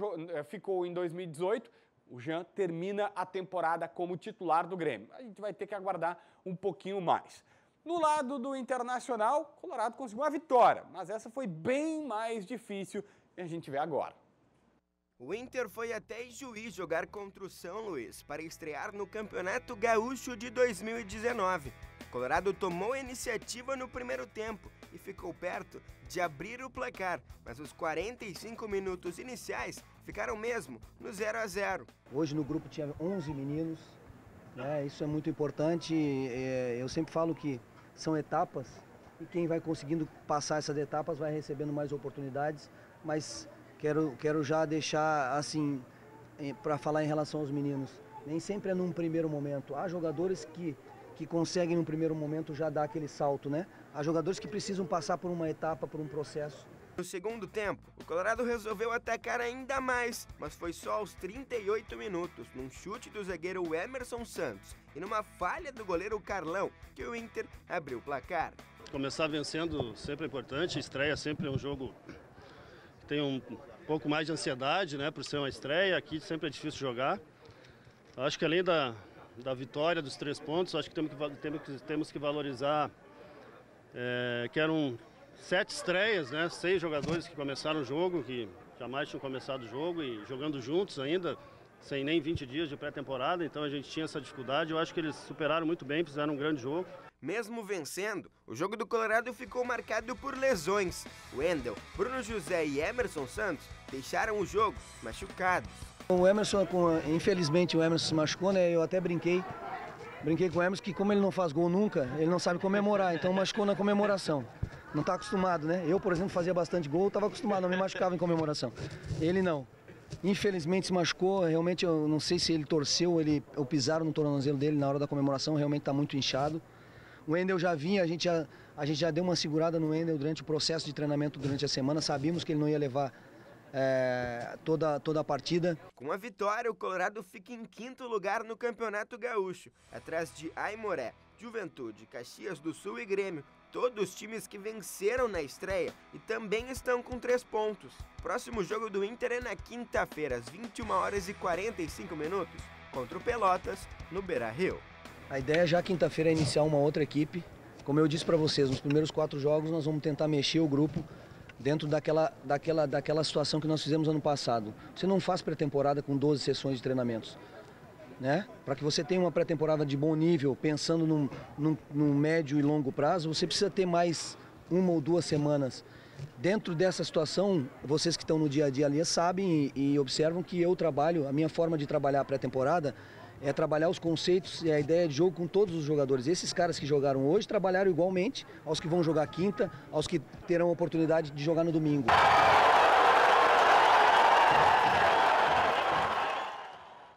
ficou em 2018, O Jean termina a temporada como titular do Grêmio. A gente vai ter que aguardar um pouquinho mais. No lado do Internacional, o Colorado conseguiu uma vitória, mas essa foi bem mais difícil e a gente vê agora. O Inter foi até Ijuí jogar contra o São Luís para estrear no Campeonato Gaúcho de 2019. O Colorado tomou a iniciativa no primeiro tempo e ficou perto de abrir o placar, mas os 45 minutos iniciais ficaram mesmo no 0-0. Hoje no grupo tinha 11 meninos, né? Isso é muito importante. Eu sempre falo que são etapas e quem vai conseguindo passar essas etapas vai recebendo mais oportunidades, mas quero já deixar assim, para falar em relação aos meninos, nem sempre é num primeiro momento. Há jogadores que conseguem num primeiro momento já dar aquele salto, né? Há jogadores que precisam passar por uma etapa, por um processo. No segundo tempo, o Colorado resolveu atacar ainda mais, mas foi só aos 38 minutos, num chute do zagueiro Emerson Santos e numa falha do goleiro Carlão, que o Inter abriu o placar. Começar vencendo sempre é importante, estreia sempre é um jogo que tem um pouco mais de ansiedade, né, por ser uma estreia, aqui sempre é difícil jogar. Acho que além da vitória dos 3 pontos, acho que temos que valorizar que eram 7 estreias, né, 6 jogadores que começaram o jogo, que jamais tinham começado o jogo e jogando juntos ainda, sem nem 20 dias de pré-temporada, então a gente tinha essa dificuldade. Eu acho que eles superaram muito bem, fizeram um grande jogo. Mesmo vencendo, o jogo do Colorado ficou marcado por lesões. Wendel, Bruno José e Emerson Santos deixaram o jogo machucados. O Emerson, infelizmente o Emerson se machucou, né? Eu até brinquei com o Emerson que como ele não faz gol nunca, ele não sabe comemorar, então machucou na comemoração. Não está acostumado, né? Eu, por exemplo, fazia bastante gol, estava acostumado, não me machucava em comemoração. Ele não. Infelizmente se machucou, realmente eu não sei se ele torceu ou pisaram no tornozelo dele na hora da comemoração, realmente está muito inchado. O Wendel já vinha, a gente já deu uma segurada no Wendel durante o processo de treinamento durante a semana, sabíamos que ele não ia levar toda a partida. Com a vitória, o Colorado fica em 5º lugar no Campeonato Gaúcho, atrás de Aimoré, Juventude, Caxias do Sul e Grêmio, todos os times que venceram na estreia e também estão com 3 pontos. Próximo jogo do Inter é na quinta-feira, às 21h45, contra o Pelotas, no Beira-Rio. A ideia já quinta-feira é iniciar uma outra equipe. Como eu disse para vocês, nos primeiros 4 jogos nós vamos tentar mexer o grupo dentro daquela situação que nós fizemos ano passado. Você não faz pré-temporada com 12 sessões de treinamentos, né? Para que você tenha uma pré-temporada de bom nível, pensando num médio e longo prazo, você precisa ter mais 1 ou 2 semanas. Dentro dessa situação, vocês que estão no dia a dia ali sabem e observam que eu trabalho, a minha forma de trabalhar a pré-temporada é trabalhar os conceitos e a ideia de jogo com todos os jogadores. Esses caras que jogaram hoje trabalharam igualmente aos que vão jogar quinta, aos que terão a oportunidade de jogar no domingo.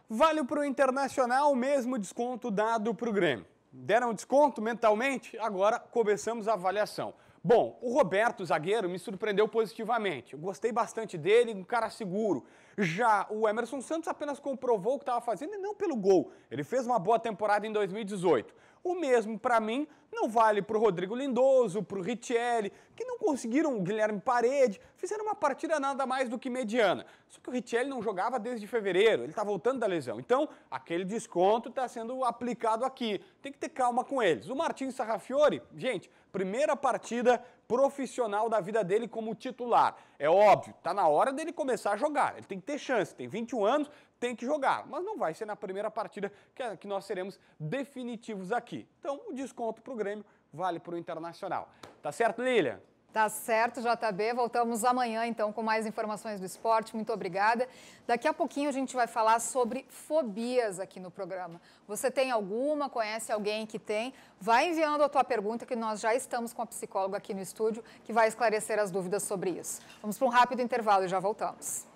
Vale para o Internacional o mesmo desconto dado para o Grêmio. Deram desconto mentalmente? Agora começamos a avaliação. Bom, o Roberto, zagueiro, me surpreendeu positivamente. Eu gostei bastante dele, um cara seguro. Já o Emerson Santos apenas comprovou o que estava fazendo e não pelo gol. Ele fez uma boa temporada em 2018. O mesmo, para mim, não vale para o Rodrigo Lindoso, para o Richelli, que não conseguiram o Guilherme Parede, fizeram uma partida nada mais do que mediana. Só que o Richelli não jogava desde fevereiro, ele está voltando da lesão. Então, aquele desconto está sendo aplicado aqui. Tem que ter calma com eles. O Martin Sarrafiori, gente, primeira partida profissional da vida dele como titular. É óbvio, está na hora dele começar a jogar. Ele tem que ter chance, tem 21 anos, tem que jogar. Mas não vai ser na primeira partida que nós seremos definitivos aqui. Então, o desconto para o Grêmio vale para o Internacional. Tá certo, Lilian? Tá certo, JB. Voltamos amanhã, então, com mais informações do esporte. Muito obrigada. Daqui a pouquinho a gente vai falar sobre fobias aqui no programa. Você tem alguma? Conhece alguém que tem? Vai enviando a tua pergunta, que nós já estamos com a psicóloga aqui no estúdio, que vai esclarecer as dúvidas sobre isso. Vamos para um rápido intervalo e já voltamos.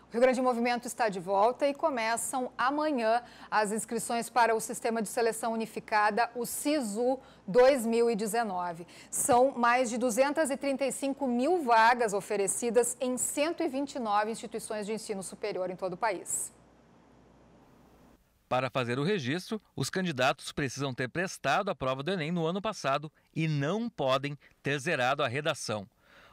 O Rio Grande Movimento está de volta e começam amanhã as inscrições para o Sistema de Seleção Unificada, o SISU 2019. São mais de 235 mil vagas oferecidas em 129 instituições de ensino superior em todo o país. Para fazer o registro, os candidatos precisam ter prestado a prova do Enem no ano passado e não podem ter zerado a redação.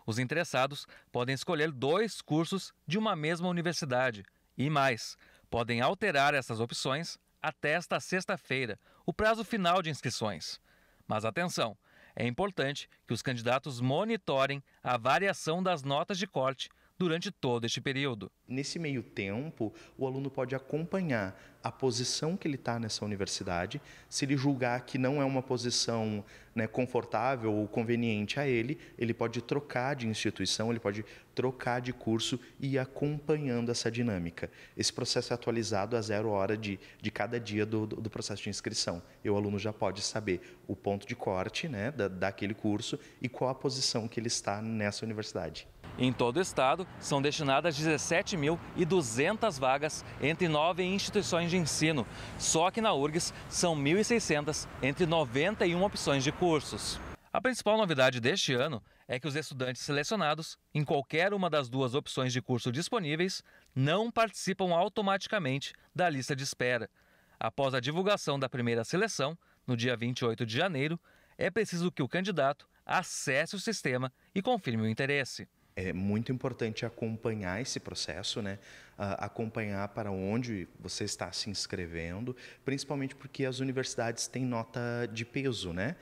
Os interessados podem escolher 2 cursos de uma mesma universidade e mais, podem alterar essas opções até esta sexta-feira, o prazo final de inscrições. Mas atenção, é importante que os candidatos monitorem a variação das notas de corte durante todo este período. Nesse meio tempo, o aluno pode acompanhar a posição que ele está nessa universidade. Se ele julgar que não é uma posição, né, confortável ou conveniente a ele, ele pode trocar de instituição, ele pode trocar de curso e ir acompanhando essa dinâmica. Esse processo é atualizado a 0 hora de cada dia do processo de inscrição. E o aluno já pode saber o ponto de corte, né, daquele curso e qual a posição que ele está nessa universidade. Em todo o estado, são destinadas 17.200 vagas entre 9 instituições de ensino. Só que na URGS são 1.600 entre 91 opções de cursos. A principal novidade deste ano é que os estudantes selecionados em qualquer uma das 2 opções de curso disponíveis não participam automaticamente da lista de espera. Após a divulgação da primeira seleção, no dia 28 de janeiro, é preciso que o candidato acesse o sistema e confirme o interesse. É muito importante acompanhar esse processo, né? Acompanhar para onde você está se inscrevendo, principalmente porque as universidades têm nota de peso, né?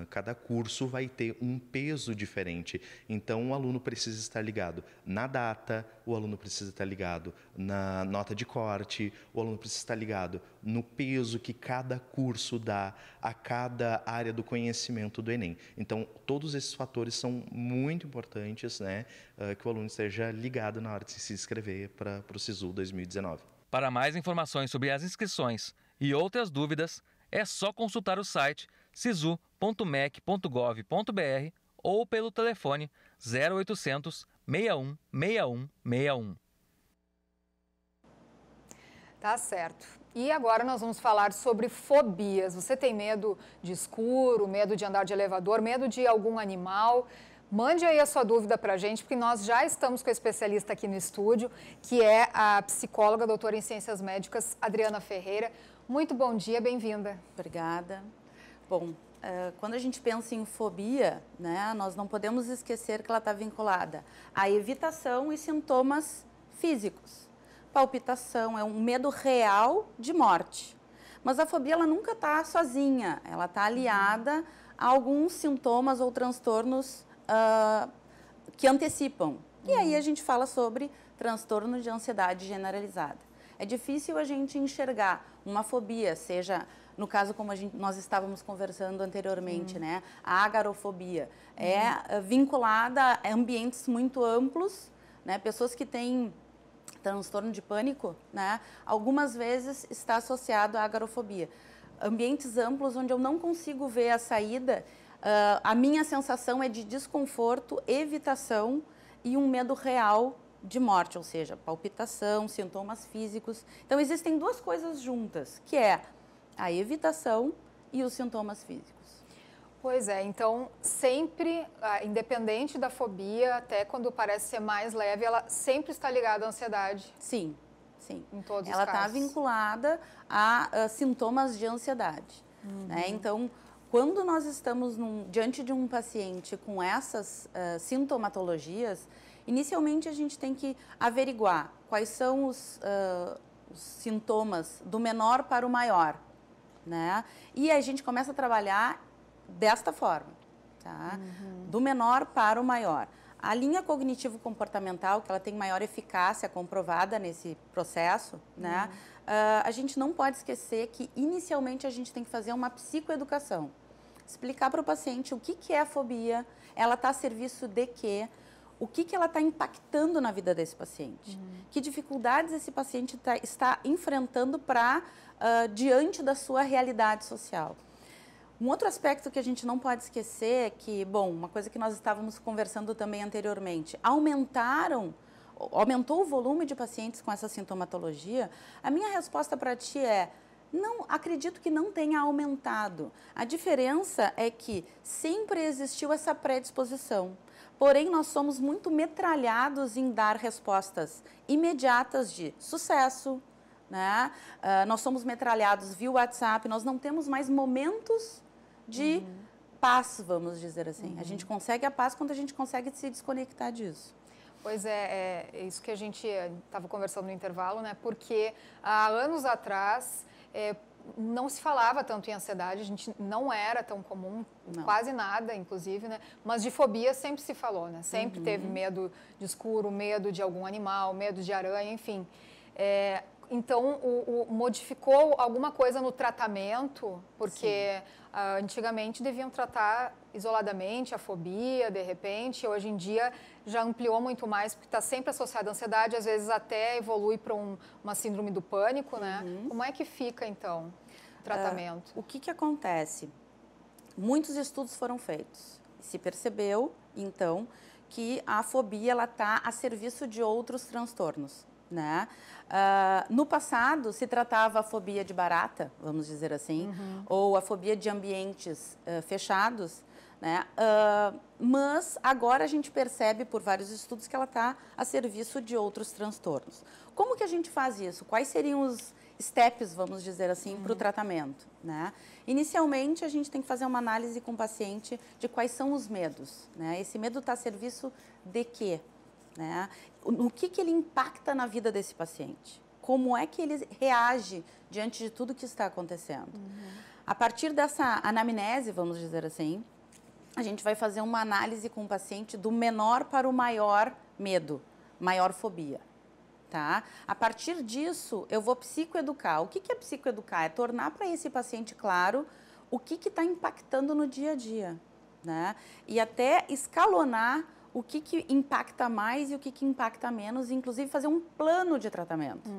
Cada curso vai ter um peso diferente, então o aluno precisa estar ligado na data, o aluno precisa estar ligado na nota de corte, o aluno precisa estar ligado no peso que cada curso dá a cada área do conhecimento do Enem. Então, todos esses fatores são muito importantes, né, que o aluno esteja ligado na hora de se inscrever para o SISU 2019. Para mais informações sobre as inscrições e outras dúvidas, é só consultar o site sisu.mec.gov.br ou pelo telefone 0800 61 61 61. Tá certo. E agora nós vamos falar sobre fobias. Você tem medo de escuro, medo de andar de elevador, medo de algum animal? Mande aí a sua dúvida para a gente, porque nós já estamos com a especialista aqui no estúdio, que é a psicóloga, doutora em Ciências Médicas, Adriana Ferreira. Muito bom dia, bem-vinda. Obrigada. Bom, quando a gente pensa em fobia, né, nós não podemos esquecer que ela está vinculada à evitação e sintomas físicos. Palpitação é um medo real de morte. Mas a fobia ela nunca está sozinha, ela está aliada a alguns sintomas ou transtornos que antecipam. E aí a gente fala sobre transtorno de ansiedade generalizada. É difícil a gente enxergar uma fobia, seja, no caso como nós estávamos conversando anteriormente, né? A agorafobia é vinculada a ambientes muito amplos, né? Pessoas que têm transtorno de pânico, né? Algumas vezes está associado à agorafobia. Ambientes amplos onde eu não consigo ver a saída, a minha sensação é de desconforto, evitação e um medo real de morte, ou seja, palpitação, sintomas físicos. Então, existem 2 coisas juntas, que é a evitação e os sintomas físicos. Pois é, então sempre, independente da fobia, até quando parece ser mais leve, ela sempre está ligada à ansiedade? Sim, sim. Em todos os casos. Ela está vinculada a sintomas de ansiedade. Né? Então, quando nós estamos diante de um paciente com essas sintomatologias, inicialmente a gente tem que averiguar quais são os sintomas do menor para o maior, né? E a gente começa a trabalhar desta forma, tá? Do menor para o maior. A linha cognitivo-comportamental, que ela tem maior eficácia comprovada nesse processo, né? A gente não pode esquecer que inicialmente a gente tem que fazer uma psicoeducação. Explicar para o paciente o que é a fobia, ela está a serviço de quê, o que ela está impactando na vida desse paciente. Que dificuldades esse paciente está enfrentando diante da sua realidade social. Um outro aspecto que a gente não pode esquecer é que, bom, uma coisa que nós estávamos conversando também anteriormente, aumentou o volume de pacientes com essa sintomatologia. A minha resposta para ti é, não, acredito que não tenha aumentado. A diferença é que sempre existiu essa predisposição. Porém, nós somos muito metralhados em dar respostas imediatas de sucesso, né? Nós somos metralhados via WhatsApp, nós não temos mais momentos de paz, vamos dizer assim. A gente consegue a paz quando a gente consegue se desconectar disso. Pois é isso que a gente estava conversando no intervalo, né? Porque há anos atrás não se falava tanto em ansiedade, a gente não era tão comum, quase nada, inclusive, né? Mas de fobia sempre se falou, né? Sempre teve medo de escuro, medo de algum animal, medo de aranha, enfim. Então, modificou alguma coisa no tratamento, porque antigamente deviam tratar isoladamente a fobia, de repente, hoje em dia já ampliou muito mais, porque está sempre associada à ansiedade, às vezes até evolui para uma síndrome do pânico, né? Como é que fica, então, o tratamento? O que acontece? Muitos estudos foram feitos. Se percebeu, então, que a fobia está a serviço de outros transtornos. Né? No passado, se tratava a fobia de barata, vamos dizer assim, ou a fobia de ambientes fechados, né? Mas agora a gente percebe por vários estudos que ela está a serviço de outros transtornos. Como que a gente faz isso? Quais seriam os steps, vamos dizer assim, para o tratamento? Né? Inicialmente, a gente tem que fazer uma análise com o paciente de quais são os medos. Né? Esse medo está a serviço de quê? Né? O que ele impacta na vida desse paciente? Como é que ele reage diante de tudo que está acontecendo? A partir dessa anamnese, vamos dizer assim, a gente vai fazer uma análise com o paciente do menor para o maior medo, maior fobia. Tá? A partir disso, eu vou psicoeducar. O que é psicoeducar? É tornar para esse paciente claro o que está impactando no dia a dia. Né? E até escalonar o que impacta mais e o que impacta menos, inclusive fazer um plano de tratamento.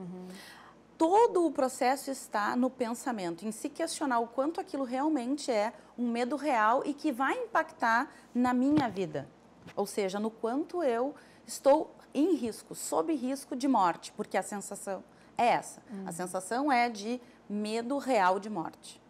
Todo o processo está no pensamento, em se questionar o quanto aquilo realmente é um medo real e que vai impactar na minha vida. Ou seja, no quanto eu estou em risco, sob risco de morte, porque a sensação é essa. A sensação é de medo real de morte.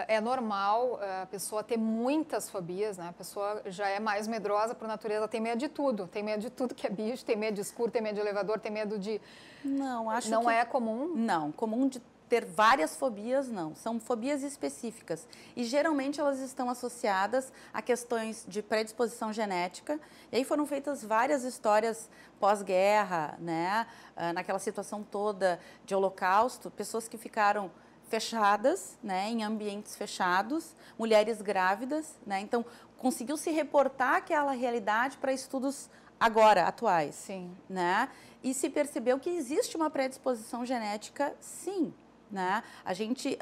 É normal a pessoa ter muitas fobias, né? A pessoa já é mais medrosa por natureza, tem medo de tudo. Tem medo de tudo que é bicho, tem medo de escuro, tem medo de elevador, tem medo de... Não, acho que... Não é comum? Não, comum de ter várias fobias, não. São fobias específicas. E geralmente elas estão associadas a questões de predisposição genética. E aí foram feitas várias histórias pós-guerra, né? Naquela situação toda de holocausto, pessoas que ficaram fechadas, né, em ambientes fechados, mulheres grávidas, né, então conseguiu se reportar aquela realidade para estudos agora, atuais. Sim. Né, e se percebeu que existe uma predisposição genética, sim. Né, a gente,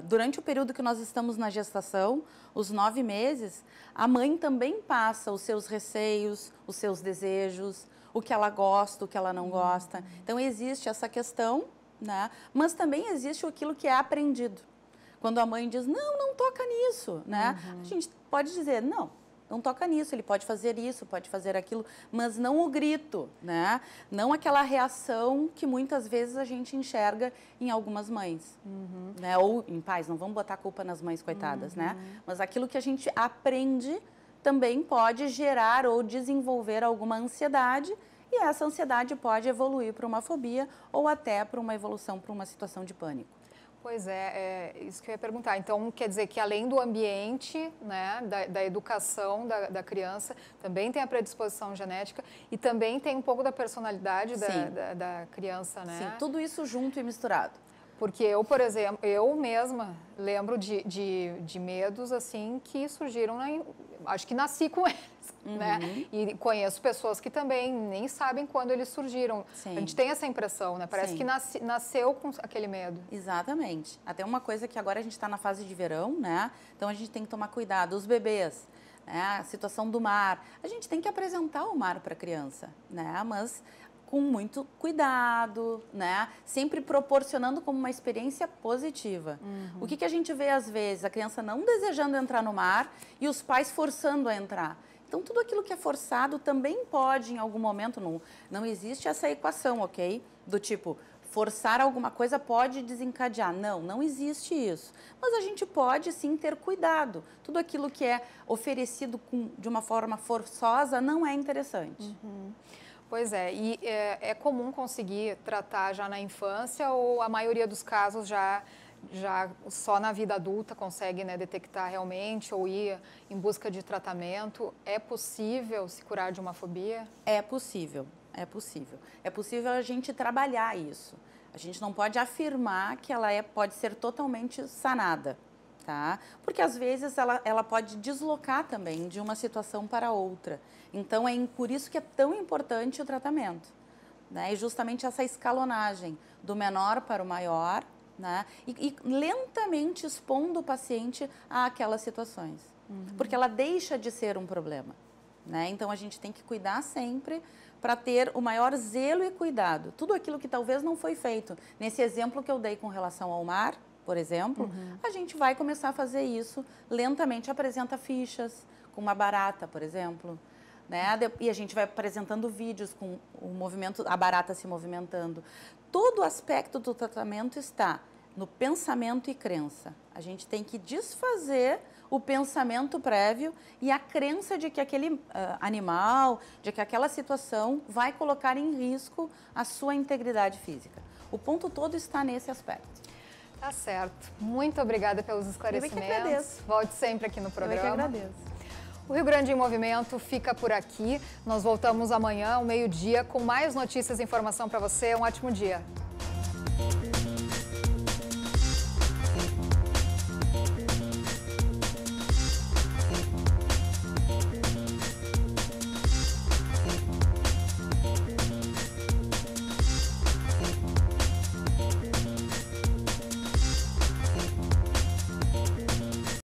durante o período que nós estamos na gestação, os 9 meses, a mãe também passa os seus receios, os seus desejos, o que ela gosta, o que ela não gosta. Então existe essa questão. Né? Mas também existe aquilo que é aprendido. Quando a mãe diz, não toca nisso, né? A gente pode dizer, não toca nisso, ele pode fazer isso, pode fazer aquilo, mas não o grito, né? Não aquela reação que muitas vezes a gente enxerga em algumas mães, né? Ou em pais, não vamos botar a culpa nas mães coitadas, né? Mas aquilo que a gente aprende também pode gerar ou desenvolver alguma ansiedade. E essa ansiedade pode evoluir para uma fobia ou até para uma evolução para uma situação de pânico. Pois é isso que eu ia perguntar. Então, quer dizer que além do ambiente, né, da educação da criança, também tem a predisposição genética e também tem um pouco da personalidade da criança, né? Sim, tudo isso junto e misturado. Porque eu, por exemplo, eu mesma lembro de medos assim que surgiram, acho que nasci com eles. Né? E conheço pessoas que também nem sabem quando eles surgiram. Sim. A gente tem essa impressão, né? Parece que nasceu com aquele medo. Exatamente. Até uma coisa que agora a gente está na fase de verão, né? Então a gente tem que tomar cuidado. Os bebês, né? A situação do mar. A gente tem que apresentar o mar para a criança, né? Mas com muito cuidado, né? Sempre proporcionando como uma experiência positiva. O que a gente vê às vezes? A criança não desejando entrar no mar e os pais forçando a entrar. Então, tudo aquilo que é forçado também pode, em algum momento, não existe essa equação, ok? Do tipo, forçar alguma coisa pode desencadear. Não existe isso. Mas a gente pode, sim, ter cuidado. Tudo aquilo que é oferecido de uma forma forçosa não é interessante. Pois é, e é comum conseguir tratar já na infância ou a maioria dos casos já já só na vida adulta consegue, né, detectar realmente ou ir em busca de tratamento. É possível se curar de uma fobia? É possível, é possível. É possível a gente trabalhar isso. A gente não pode afirmar que ela pode ser totalmente sanada, tá? Porque às vezes ela pode deslocar também de uma situação para outra. Então por isso que é tão importante o tratamento, né? E justamente essa escalonagem do menor para o maior, né? E lentamente expondo o paciente àquelas situações, porque ela deixa de ser um problema, né? Então a gente tem que cuidar sempre para ter o maior zelo e cuidado. Tudo aquilo que talvez não foi feito. Nesse exemplo que eu dei com relação ao mar, por exemplo, a gente vai começar a fazer isso lentamente. Apresenta fichas com uma barata, por exemplo, né? E a gente vai apresentando vídeos com o movimento, a barata se movimentando. Todo o aspecto do tratamento está no pensamento e crença. A gente tem que desfazer o pensamento prévio e a crença de que aquele animal, de que aquela situação vai colocar em risco a sua integridade física. O ponto todo está nesse aspecto. Tá certo. Muito obrigada pelos esclarecimentos. Eu que agradeço. Volte sempre aqui no programa. Eu que agradeço. O Rio Grande em Movimento fica por aqui. Nós voltamos amanhã, ao meio-dia, com mais notícias e informação para você. Um ótimo dia.